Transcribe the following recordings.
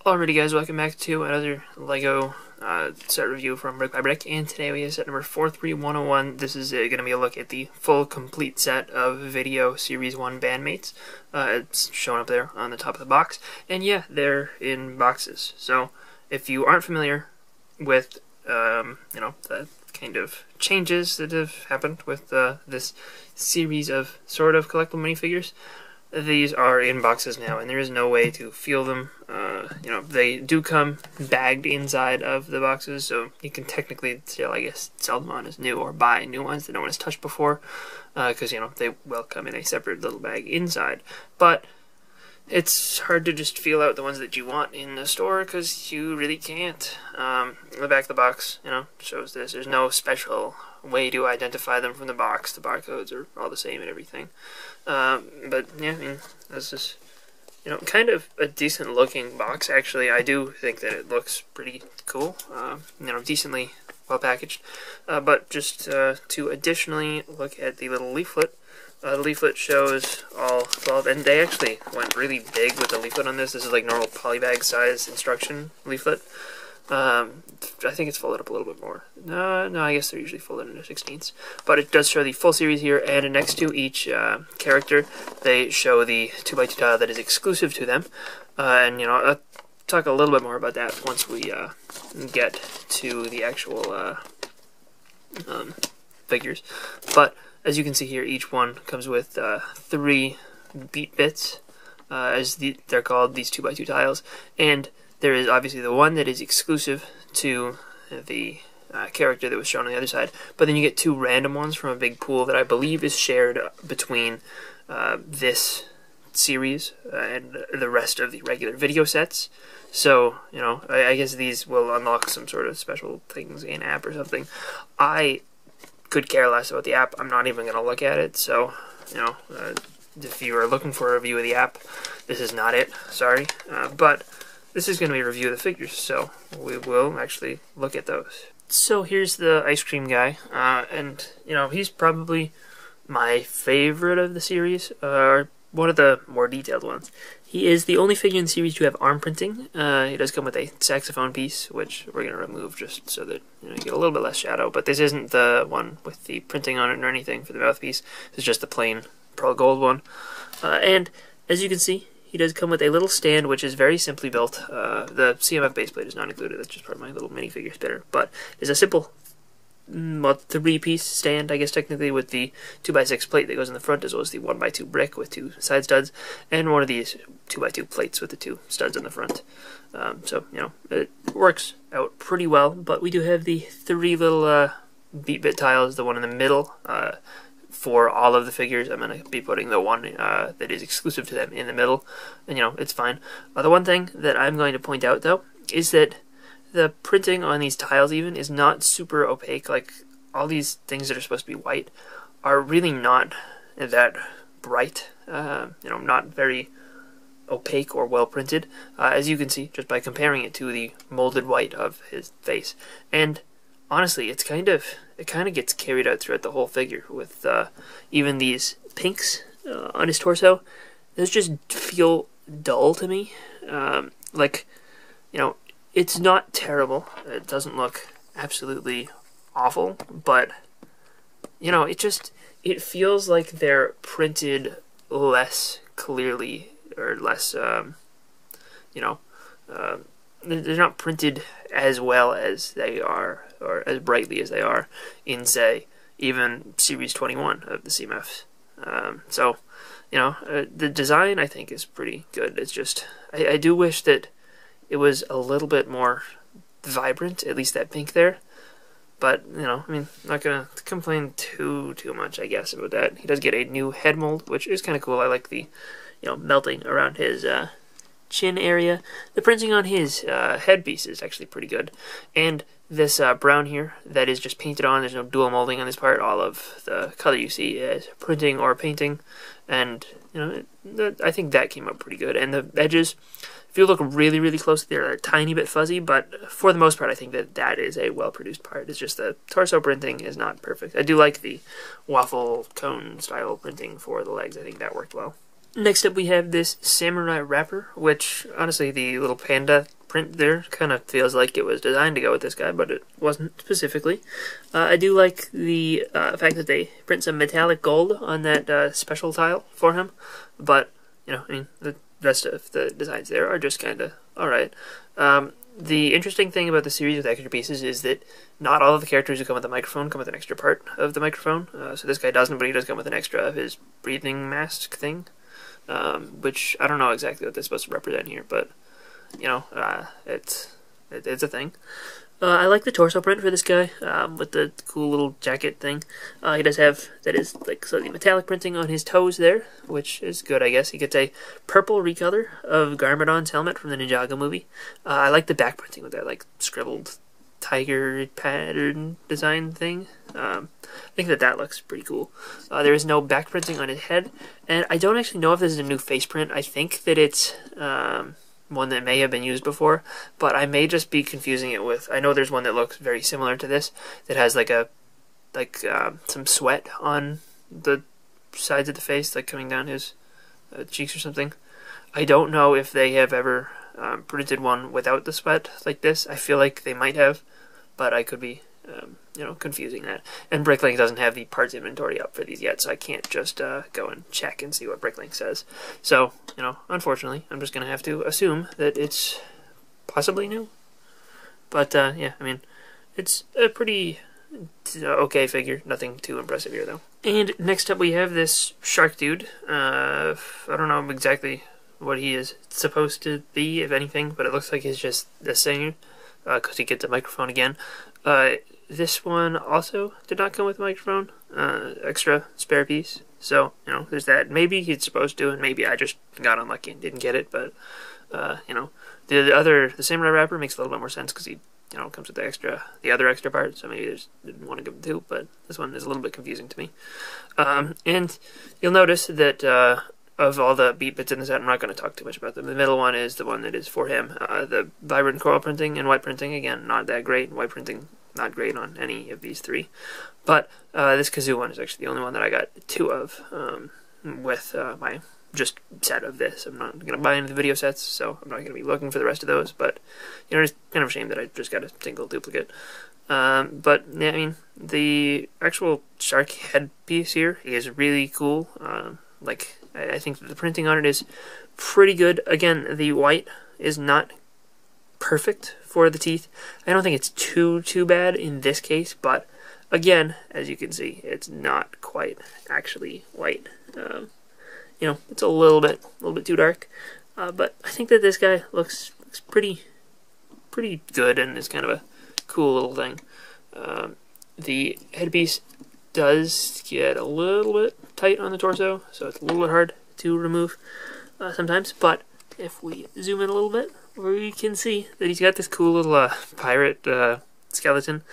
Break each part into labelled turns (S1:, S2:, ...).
S1: Alrighty guys, welcome back to another LEGO set review from BrickByBrick, and today we have set number 43101. This is going to be a look at the full complete set of Vidiyo Series 1 Bandmates. It's shown up there on the top of the box, and yeah, they're in boxes. So if you aren't familiar with, the kind of changes that have happened with this series of sort of collectible minifigures, these are in boxes now, and there is no way to feel them. They do come bagged inside of the boxes, so you can technically still, I guess, sell them on as new or buy new ones that no one has touched before, because, they will come in a separate little bag inside. But it's hard to just feel out the ones that you want in the store, because you really can't. The back of the box, shows this. There's no special way to identify them from the box. The barcodes are all the same and everything. But yeah, this is, kind of a decent looking box, actually. I do think that it looks pretty cool, decently well packaged. But just to additionally look at the little leaflet, the leaflet shows all 12, and they actually went really big with the leaflet on this. This is like normal polybag size instruction leaflet. I think it's folded up a little bit more. No, I guess they're usually folded into 16ths. But it does show the full series here, and next to each character, they show the 2x2 tile that is exclusive to them. I'll talk a little bit more about that once we get to the actual figures. But as you can see here, each one comes with 3 beat bits, as they're called, these 2x2 tiles, and there is obviously the one that is exclusive to the character that was shown on the other side, but then you get 2 random ones from a big pool that I believe is shared between this series and the rest of the regular Vidiyo sets. So, I guess these will unlock some sort of special things in app or something. I could care less about the app. I'm not even going to look at it, so, if you are looking for a review of the app, this is not it, sorry. But this is going to be a review of the figures, so we will actually look at those. So here's the ice cream guy, and, he's probably my favorite of the series, or one of the more detailed ones. He is the only figure in the series to have arm printing. He does come with a saxophone piece, which we're going to remove just so that you get a little bit less shadow, but this isn't the one with the printing on it or anything for the mouthpiece. It's just the plain pearl gold one. And as you can see, he does come with a little stand, which is very simply built. The CMF baseplate is not included. That's just part of my little minifigure spinner. But it's a simple 3-piece stand, I guess, technically, with the 2x6 plate that goes in the front, as well as the 1x2 brick with 2 side studs, and one of these 2x2 plates with the 2 studs in the front. So, it works out pretty well. But we do have the 3 little beat bit tiles, the one in the middle, for all of the figures. I'm going to be putting the one that is exclusive to them in the middle, and it's fine. The one thing that I'm going to point out, though, is that the printing on these tiles even is not super opaque. Like, all these things that are supposed to be white are really not that bright, not very opaque or well printed, as you can see just by comparing it to the molded white of his face. And honestly, it kind of gets carried out throughout the whole figure, with even these pinks on his torso. Those just feel dull to me. It's not terrible. It doesn't look absolutely awful, but it feels like they're printed less clearly, or less they're not printed as well as they are, or as brightly as they are in, say, even Series 21 of the CMFs. The design, I think, is pretty good. It's just, I do wish that it was a little bit more vibrant, at least that pink there. But, not going to complain too much, I guess, about that. He does get a new head mold, which is kind of cool. I like the, melting around his chin area. The printing on his headpiece is actually pretty good. And this brown here, that is just painted on. There's no dual molding on this part. All of the color you see is printing or painting. And, I think that came out pretty good. And the edges, if you look really, really close, they're a tiny bit fuzzy, but for the most part, I think that is a well-produced part. It's just the torso printing is not perfect. I do like the waffle cone style printing for the legs. I think that worked well. Next up, we have this samurai wrapper, which, honestly, the little panda print there kind of feels like it was designed to go with this guy, but it wasn't specifically. I do like the fact that they print some metallic gold on that special tile for him, but, you know, I mean, the rest of the designs there are just kind of alright. The interesting thing about the series with extra pieces is that not all of the characters who come with a microphone come with an extra part of the microphone. So this guy doesn't, but he does come with an extra of his breathing mask thing, which I don't know exactly what that's supposed to represent here, but, you know, it's a thing. I like the torso print for this guy, with the cool little jacket thing. He does have, that is, like, slightly metallic printing on his toes there, which is good, I guess. He gets a purple recolor of Garmadon's helmet from the Ninjago movie. I like the back printing with that, like, scribbled tiger pattern design thing. I think that looks pretty cool. There is no back printing on his head, and I don't actually know if this is a new face print. I think that it's, one that may have been used before, but I may just be confusing it with, I know there's one that looks very similar to this that has like some sweat on the sides of the face, like coming down his cheeks or something. I don't know if they have ever printed one without the sweat like this. I feel like they might have, but I could be you know, confusing that. And BrickLink doesn't have the parts inventory up for these yet, so I can't just go and check and see what BrickLink says. So, you know, unfortunately, I'm just going to have to assume that it's possibly new. But, yeah, I mean, it's a pretty okay figure. Nothing too impressive here, though. And next up we have this shark dude. I don't know exactly what he is supposed to be, if anything, but it looks like he's just the singer, because he gets a microphone again. This one also did not come with a microphone, extra spare piece, so, you know, there's that. Maybe he's supposed to, and maybe I just got unlucky and didn't get it, but, you know, the samurai wrapper makes a little bit more sense, because he, you know, comes with the other extra part, so maybe they didn't want to give him two, but this one is a little bit confusing to me. And you'll notice that, of all the beat bits in the set, I'm not going to talk too much about them. The middle one is the one that is for him. The vibrant coral printing and white printing, again, not that great. White printing, not great on any of these three. But this kazoo one is actually the only one that I got two of with my just set of this. I'm not going to buy any of the Vidiyo sets, so I'm not going to be looking for the rest of those. But, you know, it's kind of a shame that I just got a single duplicate. But, yeah, I mean, the actual shark headpiece here is really cool. Like, I think the printing on it is pretty good. Again, the white is not perfect for the teeth. I don't think it's too bad in this case, but again, as you can see, it's not quite actually white. You know, it's a little bit too dark. But I think that this guy looks pretty good and is kind of a cool little thing. The headpiece does get a little bit tight on the torso, so it's a little bit hard to remove sometimes, but if we zoom in a little bit, we can see that he's got this cool little pirate skeleton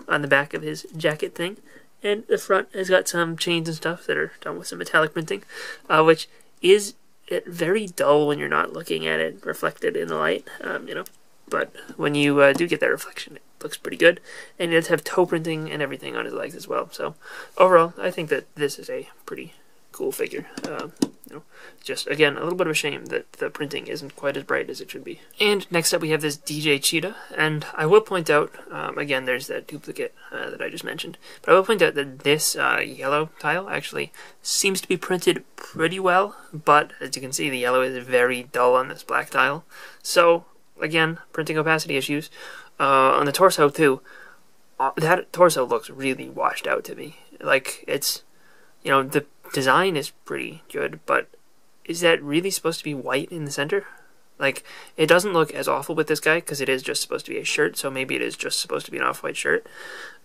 S1: on the back of his jacket thing, and the front has got some chains and stuff that are done with some metallic printing, which is very dull when you're not looking at it reflected in the light, you know, but when you do get that reflection, it looks pretty good, and it does have toe printing and everything on his legs as well. So overall, I think that this is a pretty cool figure. You know, just again a little bit of a shame that the printing isn't quite as bright as it should be. And next up we have this DJ Cheetah, and I will point out again there's that duplicate that I just mentioned, but I will point out that this yellow tile actually seems to be printed pretty well, but as you can see the yellow is very dull on this black tile. So again, printing opacity issues. On the torso too, that torso looks really washed out to me. Like, it's, you know, the design is pretty good, but is that really supposed to be white in the center? Like, it doesn't look as awful with this guy, because it is just supposed to be a shirt, so maybe it is just supposed to be an off-white shirt.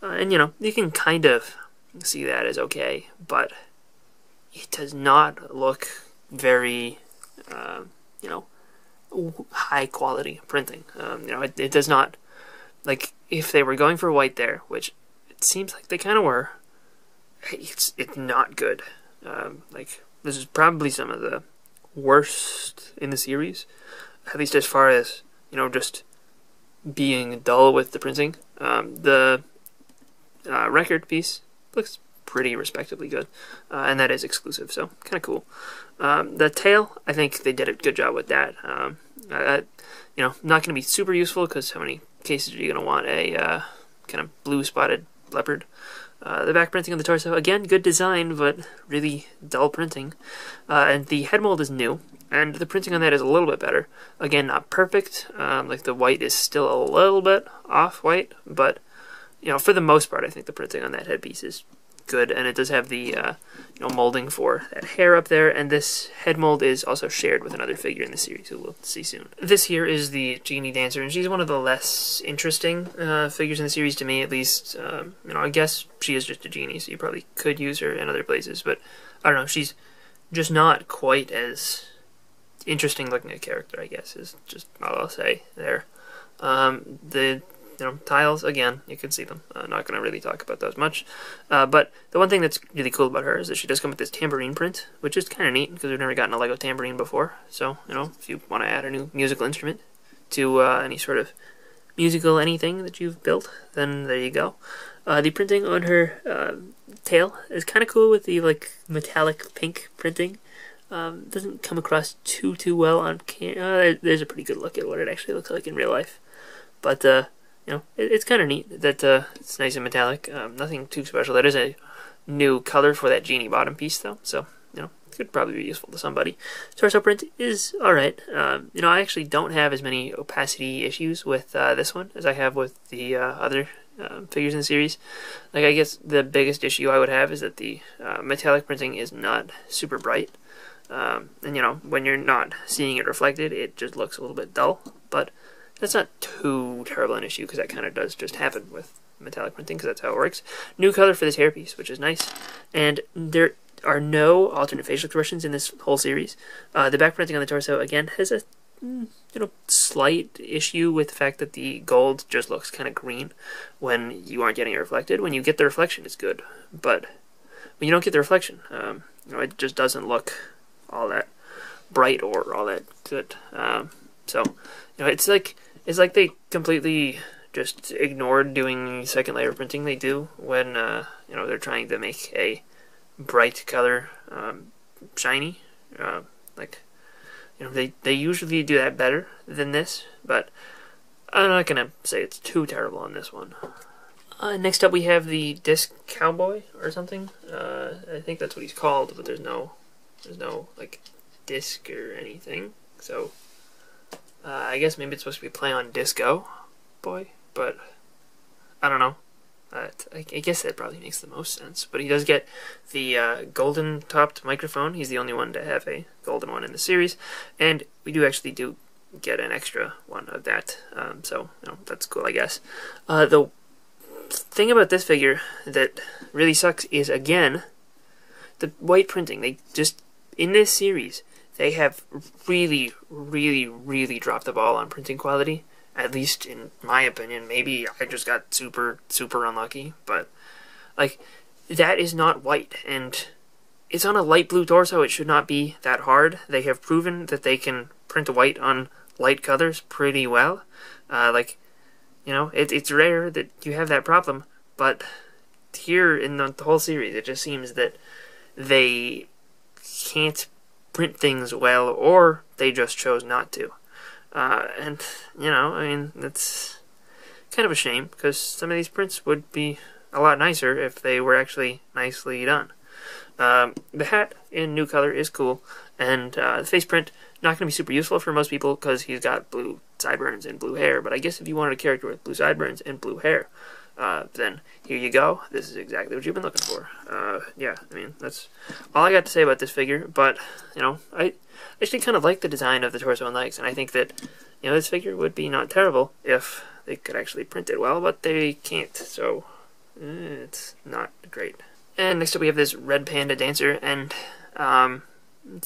S1: And, you know, you can kind of see that as okay, but it does not look very, you know, high-quality printing. You know, it does not. Like, if they were going for white there, which it seems like they kind of were, it's not good. Like, this is probably some of the worst in the series, at least as far as, you know, just being dull with the printing. The record piece looks pretty respectably good, and that is exclusive, so kind of cool. The tail, I think they did a good job with that. You know, not going to be super useful because how many cases are you going to want a kind of blue spotted leopard? The back printing on the torso, again, good design, but really dull printing. And the head mold is new, and the printing on that is a little bit better. Again, not perfect. Like the white is still a little bit off-white, but you know, for the most part, I think the printing on that headpiece is good, and it does have the you know, molding for that hair up there, and this head mold is also shared with another figure in the series, who we'll see soon. This here is the Genie Dancer, and she's one of the less interesting figures in the series, to me at least. You know, I guess she is just a genie, so you probably could use her in other places, but I don't know, she's just not quite as interesting looking a character, I guess, is just all I'll say there. The you know, tiles, again, you can see them. I'm not going to really talk about those much. But the one thing that's really cool about her is that she does come with this tambourine print, which is kind of neat because we've never gotten a Lego tambourine before. So, you know, if you want to add a new musical instrument to any sort of musical anything that you've built, then there you go. The printing on her tail is kind of cool with the, like, metallic pink printing. Doesn't come across too well on camera. There's a pretty good look at what it actually looks like in real life. But, you know, it's kind of neat that it's nice and metallic. Nothing too special. That is a new color for that genie bottom piece, though. So, you know, it could probably be useful to somebody. Torso print is alright. You know, I actually don't have as many opacity issues with this one as I have with the other figures in the series. Like, I guess the biggest issue I would have is that the metallic printing is not super bright. And, you know, when you're not seeing it reflected, it just looks a little bit dull. But that's not too terrible an issue, because that kind of does just happen with metallic printing, because that's how it works. New color for this hairpiece, which is nice. And there are no alternate facial expressions in this whole series. The back printing on the torso, again, has a you know, slight issue with the fact that the gold just looks kind of green when you aren't getting it reflected. When you get the reflection, it's good. But when you don't get the reflection, you know, it just doesn't look all that bright or all that good. So, you know, it's like they completely just ignored doing second layer printing they do when you know, they're trying to make a bright color shiny. Like, you know, they usually do that better than this, but I'm not gonna say it's too terrible on this one. Next up we have the disc Cowboy or something. I think that's what he's called, but there's no like disc or anything. So I guess maybe it's supposed to be play on Disco Boy, but I don't know. I guess that probably makes the most sense. But he does get the golden topped microphone. He's the only one to have a golden one in the series, and we do get an extra one of that. So, you know, that's cool, I guess. The thing about this figure that really sucks is, again, the white printing. They just, in this series, they have really dropped the ball on printing quality, at least in my opinion. Maybe I just got super unlucky, but, like, that is not white, and it's on a light blue torso. It should not be that hard. They have proven that they can print white on light colors pretty well. Like, you know, it's rare that you have that problem, but here in the whole series, it just seems that they can't print things well, or they just chose not to. And, you know, I mean, that's kind of a shame, because some of these prints would be a lot nicer if they were actually nicely done. The hat in new color is cool, and the face print, not going to be super useful for most people because he's got blue sideburns and blue hair, but I guess if you wanted a character with blue sideburns and blue hair, then here you go. This is exactly what you've been looking for. Yeah, I mean, that's all I got to say about this figure, but, you know, I actually kind of like the design of the torso and legs, and I think that, you know, this figure would be not terrible if they could actually print it well, but they can't, so it's not great. And next up we have this red Panda Dancer, and,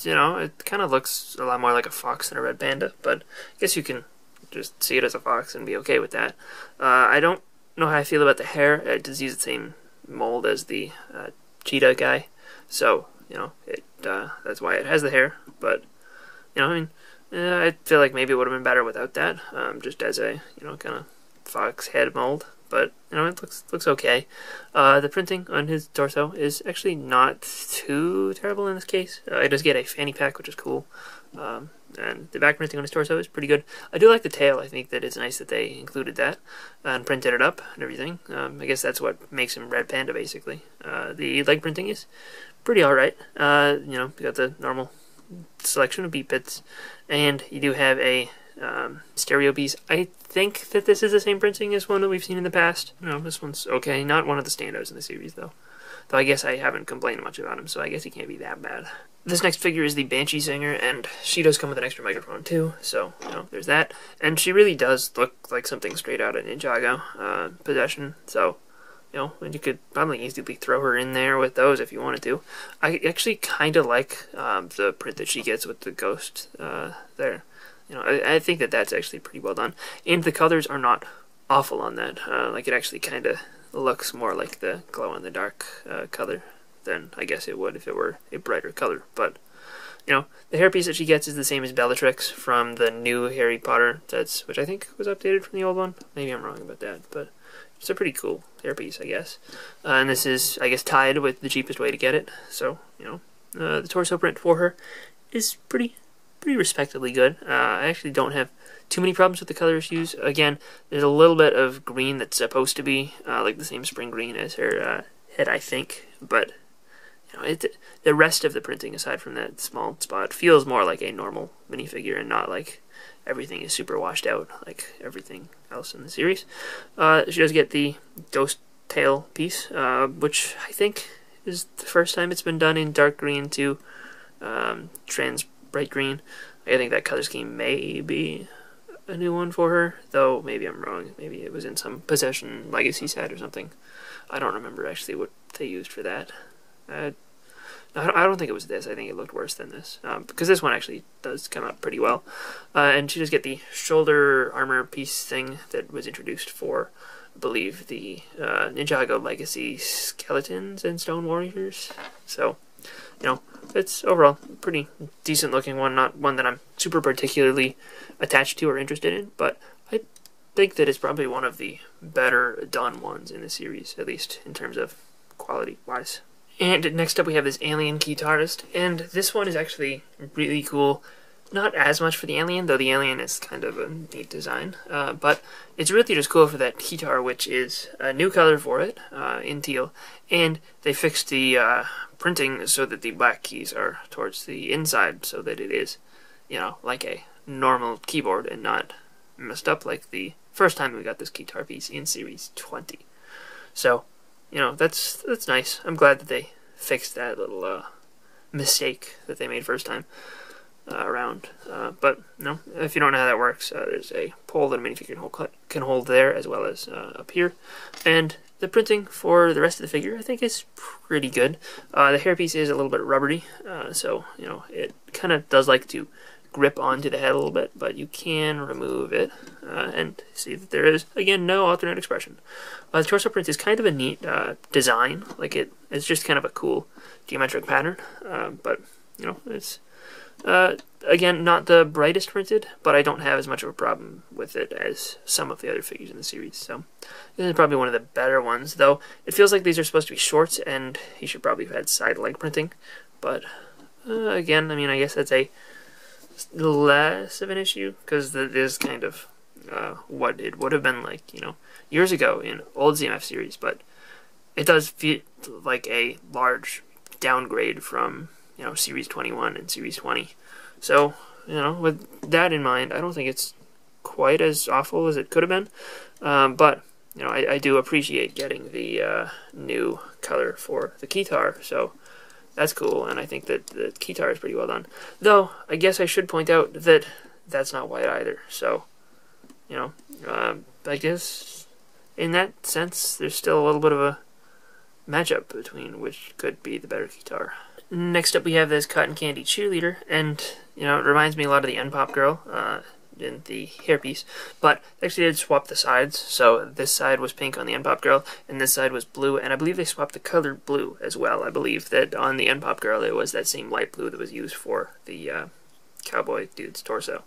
S1: you know, it kind of looks a lot more like a fox than a red panda, but I guess you can just see it as a fox and be okay with that. I don't know how I feel about the hair. It does use the same mold as the Cheetah guy, so, you know, that's why it has the hair, but, you know, I mean, I feel like maybe it would have been better without that, just as a, you know, kind of fox head mold, but you know, it looks okay. The printing on his torso is actually not too terrible in this case. It does get a fanny pack, which is cool. And the back printing on his torso is pretty good. I do like the tail. I think that it's nice that they included that and printed it up and everything. I guess that's what makes him Red Panda, basically. The leg printing is pretty alright. You know, you got the normal selection of beat bits, and you do have a stereo piece. I think that this is the same printing as one that we've seen in the past. No, this one's okay. Not one of the standouts in the series, though. Though I guess I haven't complained much about him, so I guess he can't be that bad. This next figure is the Banshee Singer, and she does come with an extra microphone too, so, you know, there's that. And she really does look like something straight out of Ninjago possession, so, you know, and you could probably easily throw her in there with those if you wanted to. I actually kind of like the print that she gets with the ghost there. You know, I think that that's actually pretty well done. And the colors are not awful on that. Like, it actually kind of looks more like the glow-in-the-dark color than I guess it would if it were a brighter color. But, you know, the hairpiece that she gets is the same as Bellatrix from the new Harry Potter sets, which I think was updated from the old one. Maybe I'm wrong about that, but it's a pretty cool hairpiece, I guess. And this is, I guess, tied with the cheapest way to get it. So, you know, the torso print for her is pretty respectably good. I actually don't have too many problems with the color issues. Again, there's a little bit of green that's supposed to be like the same spring green as her head, I think, but you know, the rest of the printing, aside from that small spot, feels more like a normal minifigure and not like everything is super washed out like everything else in the series. She does get the ghost tail piece, which I think is the first time it's been done in dark green to trans bright green. I think that color scheme may be a new one for her, though maybe I'm wrong. Maybe it was in some Possession Legacy set or something. I don't remember actually what they used for that. I don't think it was this. I think it looked worse than this, because this one actually does come out pretty well. And she does get the shoulder armor piece thing that was introduced for, I believe, the Ninjago Legacy Skeletons and Stone Warriors. So, you know, it's overall a pretty decent looking one, not one that I'm super particularly attached to or interested in, but I think that it's probably one of the better done ones in the series, at least in terms of quality-wise. And next up we have this alien Key Tardis, and this one is actually really cool. Not as much for the alien, though the alien is kind of a neat design, but it's really just cool for that keytar, which is a new color for it, in teal, and they fixed the printing so that the black keys are towards the inside, so that it is, you know, like a normal keyboard and not messed up like the first time we got this keytar piece in Series 20. So, you know, that's nice. I'm glad that they fixed that little mistake that they made first time around. But, you know, if you don't know how that works, there's a pole that a minifigure can hold there, as well as up here. And the printing for the rest of the figure, I think, is pretty good. The hairpiece is a little bit rubbery, so, you know, it kind of does like to grip onto the head a little bit, but you can remove it and see that there is, again, no alternate expression. The torso print is kind of a neat design. Like, it's just kind of a cool geometric pattern, but, you know, it's again, not the brightest printed, but I don't have as much of a problem with it as some of the other figures in the series, so this is probably one of the better ones, though it feels like these are supposed to be shorts, and he should probably have had side leg printing, but again, I mean, I guess that's a less of an issue, because that is kind of what it would have been like, you know, years ago in old ZMF series, but it does feel like a large downgrade from, you know, Series 21 and Series 20. So, you know, with that in mind, I don't think it's quite as awful as it could have been. But, you know, I do appreciate getting the new color for the keytar, so that's cool, and I think that the keytar is pretty well done. Though, I guess I should point out that that's not white either, so, you know, I guess in that sense, there's still a little bit of a matchup between which could be the better keytar. Next up we have this Cotton Candy Cheerleader, and, you know, it reminds me a lot of the N-Pop Girl in the hairpiece, but they actually did swap the sides, so this side was pink on the N-Pop Girl, and this side was blue, and I believe they swapped the color blue as well. I believe that on the N-Pop Girl it was that same light blue that was used for the Cowboy dude's torso,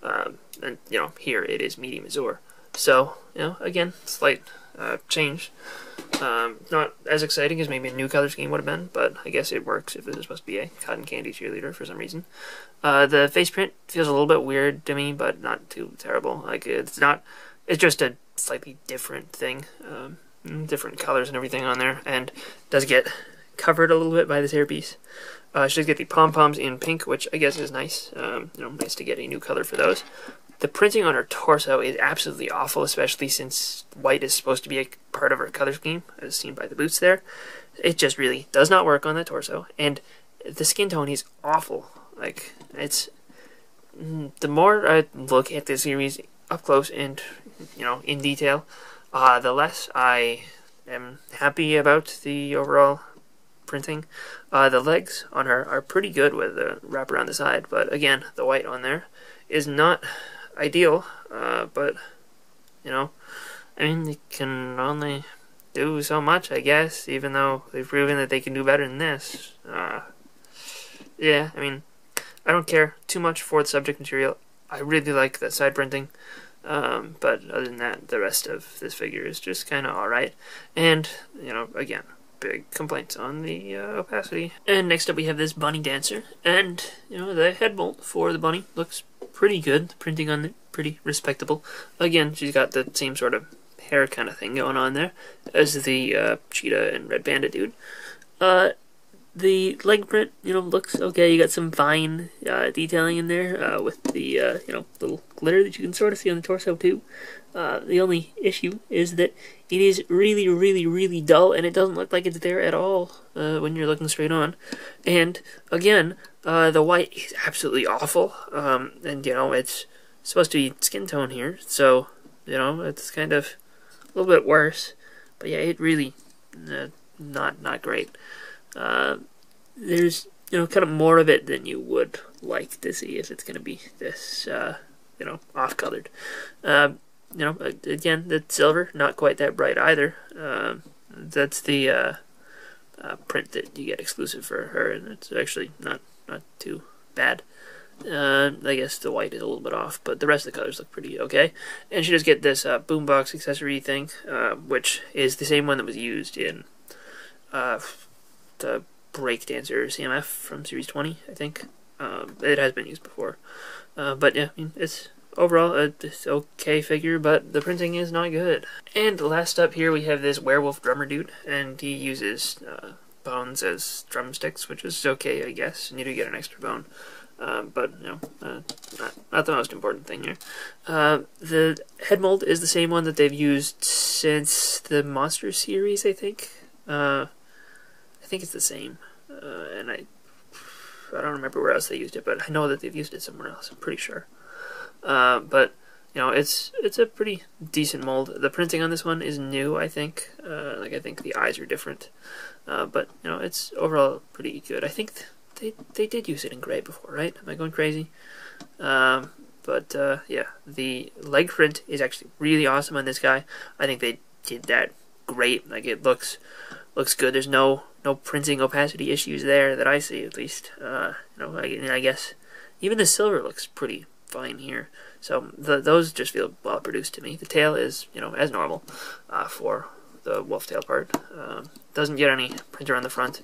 S1: and, you know, here it is medium azure. So, you know, again, slight change. Not as exciting as maybe a new color scheme would have been, but I guess it works if this is supposed to be a cotton candy cheerleader for some reason. The face print feels a little bit weird to me, but not too terrible. Like, it's just a slightly different thing. Different colors and everything on there, and does get covered a little bit by this hairpiece. She does get the pom-poms in pink, which I guess is nice. You know, nice to get a new color for those. The printing on her torso is absolutely awful, especially since white is supposed to be a part of her color scheme, as seen by the boots there. It just really does not work on the torso, and the skin tone is awful. Like, it's... The more I look at this series up close and, you know, in detail, the less I am happy about the overall printing. The legs on her are pretty good with the wrap around the side, but again, the white on there is not ideal, but, you know, I mean, they can only do so much, I guess, even though they've proven that they can do better than this. Yeah, I mean, I don't care too much for the subject material. I really like the side printing, but other than that, the rest of this figure is just kind of alright. And, you know, again, big complaints on the opacity. And next up we have this Bunny Dancer, and, you know, the head mold for the bunny looks pretty good. The printing on it, pretty respectable. Again, she's got the same sort of hair kind of thing going on there as the Cheetah and Red Panda dude. The leg print, you know, looks okay. You got some fine detailing in there with the, you know, little glitter that you can sort of see on the torso too. The only issue is that it is really, really, really dull, and it doesn't look like it's there at all when you're looking straight on. And, again, the white is absolutely awful, and, you know, it's supposed to be skin tone here, so, you know, it's kind of a little bit worse. But, yeah, it really, not great. There's, you know, kind of more of it than you would like to see if it's going to be this, you know, off-colored. You know, again, the silver, not quite that bright either. That's the print that you get exclusive for her, and it's actually not too bad. I guess the white is a little bit off, but the rest of the colors look pretty okay. And she does get this boombox accessory thing, which is the same one that was used in the Break Dancer CMF from Series 20, I think. It has been used before. But yeah, I mean, it's overall it's okay figure, but the printing is not good. And last up here we have this Werewolf Drummer dude, and he uses bones as drumsticks, which is okay, I guess, and you do get an extra bone. But, you know, not the most important thing here. The head mold is the same one that they've used since the Monster series, I think. I think it's the same, and I don't remember where else they used it, but I know that they've used it somewhere else, I'm pretty sure. But, you know, it's a pretty decent mold. The printing on this one is new, I think. Like, I think the eyes are different. But, you know, it's overall pretty good. I think they did use it in gray before, right? Am I going crazy? But, yeah, the leg print is actually really awesome on this guy. I think they did that great. Like, it looks good. There's no printing opacity issues there that I see, at least. You know, I guess even the silver looks pretty fine here. So those just feel well produced to me. The tail is, you know, as normal for the wolf tail part. Doesn't get any printer on the front,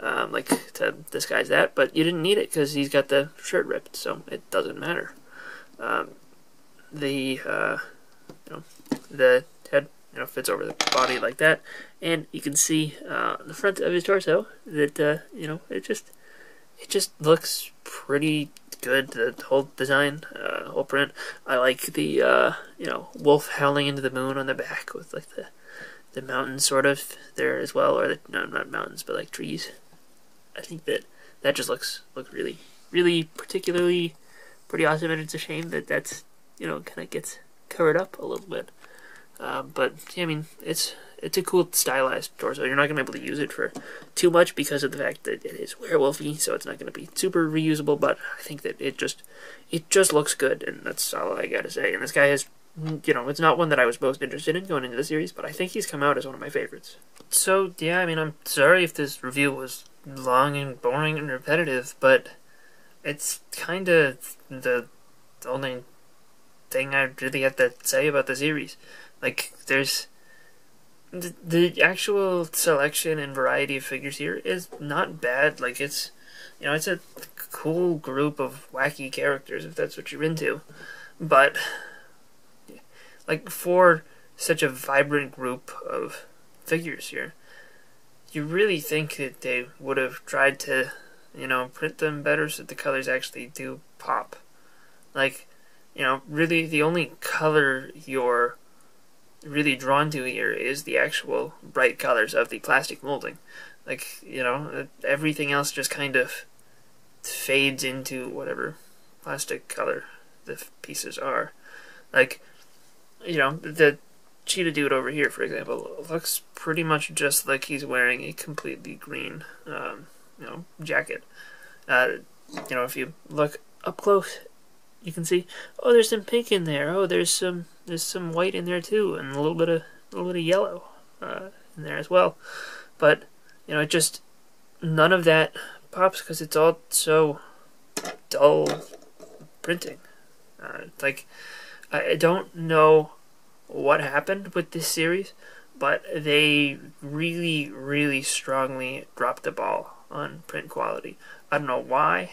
S1: like to disguise that, but you didn't need it because he's got the shirt ripped, so it doesn't matter. You know, the head, you know, fits over the body like that, and you can see the front of his torso that you know, it just looks pretty good. The whole design, whole print. I like the you know, wolf howling into the moon on the back with like the mountains sort of there as well, or no, not mountains, but like trees. I think that just looks really, really particularly pretty awesome, and it's a shame that that's, you know, kind of gets covered up a little bit. But yeah, I mean, it's a cool stylized torso. You're not gonna be able to use it for too much because of the fact that it is werewolfy, so it's not gonna be super reusable. But I think that it just looks good, and that's all I gotta say. And this guy is, you know, it's not one that I was most interested in going into the series, but I think he's come out as one of my favorites. So yeah, I mean, I'm sorry if this review was long and boring and repetitive, but it's kind of the only thing I really have to say about the series. Like, there's the actual selection and variety of figures here is not bad. Like, it's, you know, it's a cool group of wacky characters if that's what you're into. But, like, for such a vibrant group of figures here, you really think that they would have tried to, you know, print them better so that the colors actually do pop. Like, you know, really the only color you're really drawn to here is the actual bright colors of the plastic molding. Like, you know, everything else just kind of fades into whatever plastic color the pieces are. Like, you know, the Cheetah dude over here, for example, looks pretty much just like he's wearing a completely green, you know, jacket. You know, if you look up close, you can see, oh, there's some pink in there. Oh, there's some white in there too, and a little bit of yellow in there as well. But you know, it just none of that pops because it's all so dull printing. Like, I don't know what happened with this series, but they really, really strongly dropped the ball on print quality. I don't know why.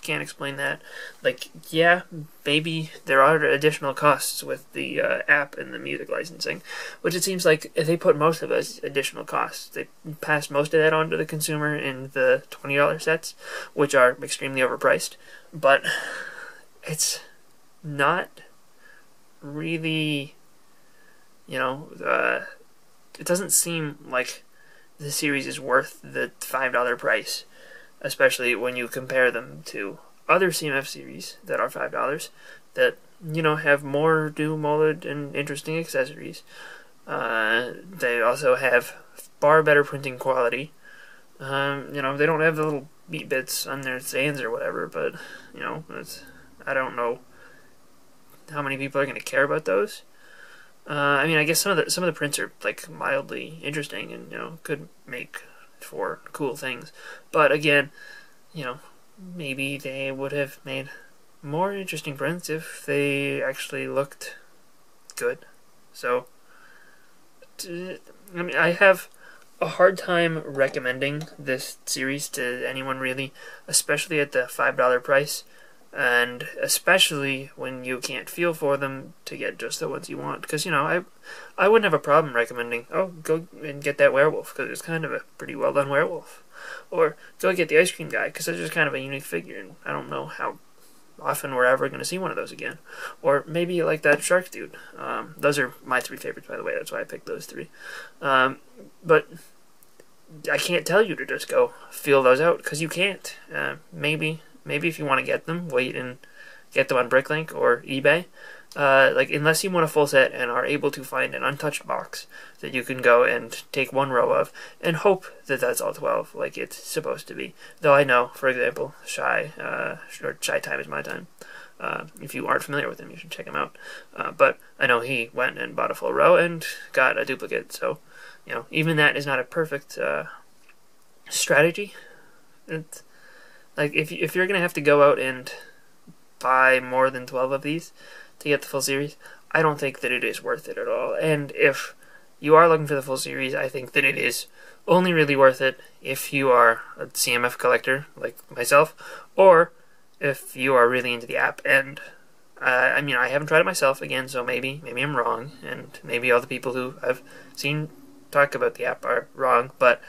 S1: Can't explain that. Like, yeah, maybe there are additional costs with the app and the music licensing, which it seems like they put most of those additional costs. They passed most of that on to the consumer in the $20 sets, which are extremely overpriced. But it's not really, you know, it doesn't seem like the series is worth the $5 price, especially when you compare them to other CMF series that are $5 that, you know, have more new molded and interesting accessories. They also have far better printing quality. You know, they don't have the little beat bits on their sands or whatever, but, you know, I don't know how many people are going to care about those. I mean, I guess some of the prints are like mildly interesting and, you know, could make for cool things. But again, you know, maybe they would have made more interesting prints if they actually looked good. So, I mean, I have a hard time recommending this series to anyone really, especially at the $5 price. And especially when you can't feel for them to get just the ones you want. Because, you know, I wouldn't have a problem recommending, oh, go and get that werewolf, because it's kind of a pretty well-done werewolf. Or go get the ice cream guy, because it's just kind of a unique figure, and I don't know how often we're ever going to see one of those again. Or maybe you like that shark dude. Those are my three favorites, by the way. That's why I picked those three. But I can't tell you to just go feel those out, because you can't. Maybe if you want to get them, wait and get them on BrickLink or eBay. Like, unless you want a full set and are able to find an untouched box that you can go and take one row of and hope that that's all 12, like it's supposed to be. Though I know, for example, Shy Time is My Time. If you aren't familiar with him, you should check him out. But I know he went and bought a full row and got a duplicate, so, you know, even that is not a perfect strategy. Like, if you're going to have to go out and buy more than 12 of these to get the full series, I don't think that it is worth it at all. And if you are looking for the full series, I think that it is only really worth it if you are a CMF collector, like myself, or if you are really into the app. And, I mean, I haven't tried it myself, again, so maybe I'm wrong, and maybe all the people who I've seen talk about the app are wrong, but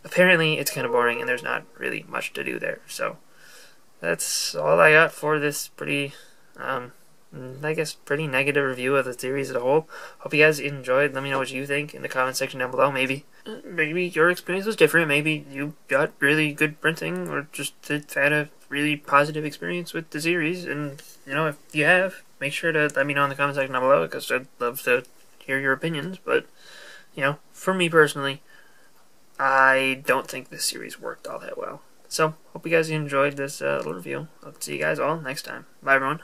S1: apparently it's kind of boring and there's not really much to do there. So that's all I got for this pretty, I guess, pretty negative review of the series as a whole. Hope you guys enjoyed. Let me know what you think in the comment section down below. Maybe your experience was different. Maybe you got really good printing, or just had a really positive experience with the series. And, you know, if you have, make sure to let me know in the comment section down below, because I'd love to hear your opinions. But, you know, for me personally, I don't think this series worked all that well. So, hope you guys enjoyed this little review. I'll see you guys all next time. Bye, everyone.